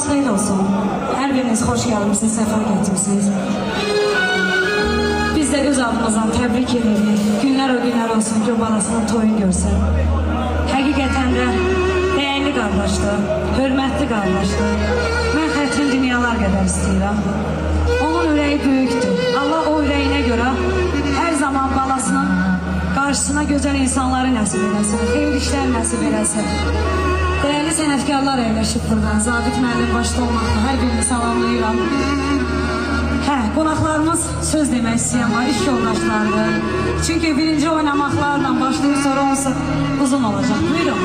Sabahınız xeyir olsun. Hər biriniz xoş gəlmişsiniz, səfər gətirsiniz. Biz də öz adımızdan təbrik edirik. Günlər o günlər olsun ki, o balasının toyunu görsün. Həqiqətən də dəyərli qardaşdır, hörmətli qardaşdır. Mən xətrin dünyalar qədər istəyirəm. Onun ürəyi böyükdür. Allah o ürəyinə görə hər zaman balasının qarşısına gözəl insanları nəsib eləsin, xeyir işlər nəsib eləsin. Değerli sənətkarlar əyləşib buradan, Zabit müəllim başda olmaqla hər birini salamlayıram. Qonaqlarımız söz demək istəyən var, iş yoldaşlardır. Çünki birinci oynamaqlarla başlayıb sonra onsa uzun olacaq. Buyurun.